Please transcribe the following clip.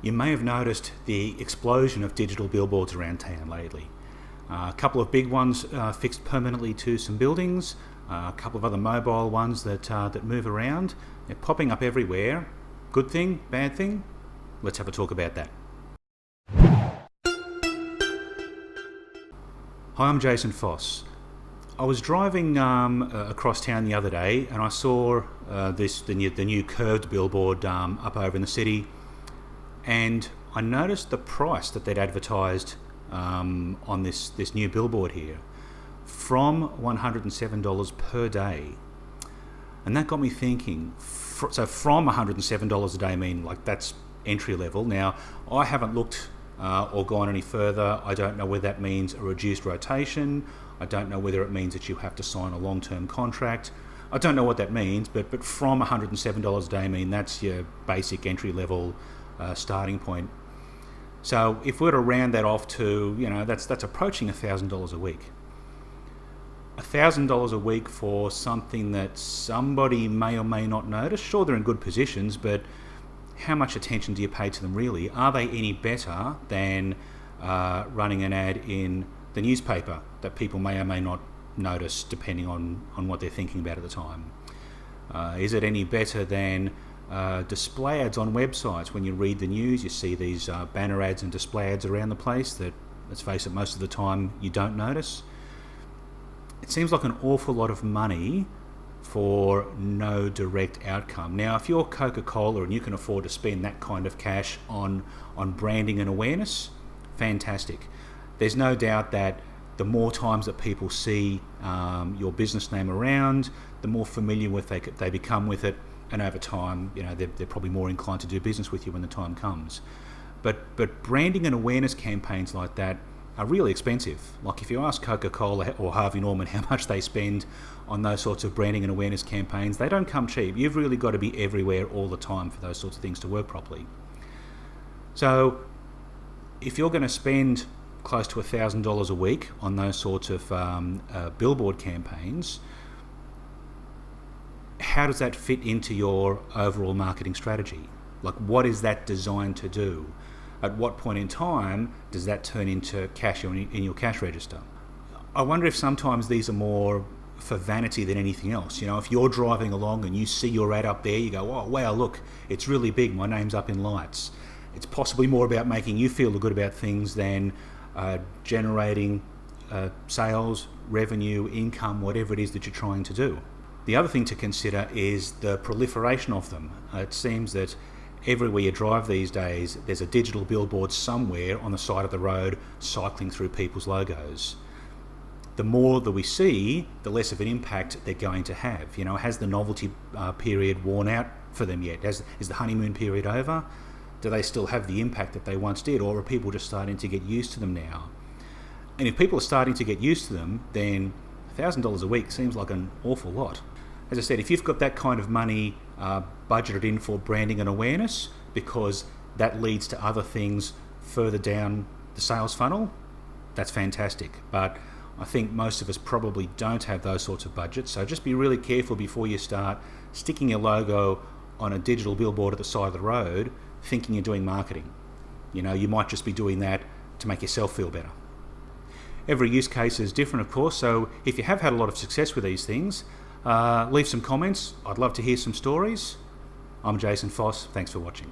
You may have noticed the explosion of digital billboards around town lately. A couple of big ones fixed permanently to some buildings, a couple of other mobile ones that move around. They're popping up everywhere. Good thing, bad thing? Let's have a talk about that. Hi, I'm Jason Foss. I was driving across town the other day and I saw the new curved billboard up over in the city, and I noticed the price that they'd advertised on this new billboard here, from $107 per day. And that got me thinking, so from $107 a day, I mean, like, that's entry level. Now, I haven't looked or gone any further. I don't know whether that means a reduced rotation. I don't know whether it means that you have to sign a long-term contract. I don't know what that means, but from $107 a day, I mean, that's your basic entry level starting point. So if we were to round that off to, that's approaching $1,000 a week. $1,000 a week for something that somebody may or may not notice. Sure, they're in good positions, but how much attention do you pay to them really? Are they any better than running an ad in the newspaper that people may or may not notice depending on what they're thinking about at the time? Is it any better than display ads on websites? When you read the news, you see these banner ads and display ads around the place that, let's face it, most of the time you don't notice. It seems like an awful lot of money for no direct outcome. Now, if you're Coca-Cola and you can afford to spend that kind of cash on branding and awareness, fantastic. There's no doubt that the more times that people see your business name around, the more familiar with they become with it, and over time, they're probably more inclined to do business with you when the time comes. But branding and awareness campaigns like that are really expensive. Like, if you ask Coca-Cola or Harvey Norman how much they spend on those sorts of branding and awareness campaigns, they don't come cheap. You've really got to be everywhere all the time for those sorts of things to work properly. So if you're going to spend close to $1,000 a week on those sorts of billboard campaigns, how does that fit into your overall marketing strategy? Like, what is that designed to do? At what point in time does that turn into cash in your cash register? I wonder if sometimes these are more for vanity than anything else. If you're driving along and you see your ad up there, you go, oh wow, look, it's really big, my name's up in lights. It's possibly more about making you feel good about things than generating sales, revenue, income, whatever it is that you're trying to do. The other thing to consider is the proliferation of them. It seems that everywhere you drive these days, there's a digital billboard somewhere on the side of the road cycling through people's logos. The more that we see, the less of an impact they're going to have. Has the novelty period worn out for them yet? Is the honeymoon period over? Do they still have the impact that they once did, or are people just starting to get used to them now? And if people are starting to get used to them, then $1,000 a week seems like an awful lot. As I said, if you've got that kind of money budgeted in for branding and awareness, because that leads to other things further down the sales funnel, that's fantastic. But I think most of us probably don't have those sorts of budgets, so just be really careful before you start sticking your logo on a digital billboard at the side of the road thinking you're doing marketing. You might just be doing that to make yourself feel better. Every use case is different, of course, so if you have had a lot of success with these things, leave some comments. I'd love to hear some stories. I'm Jason Foss. Thanks for watching.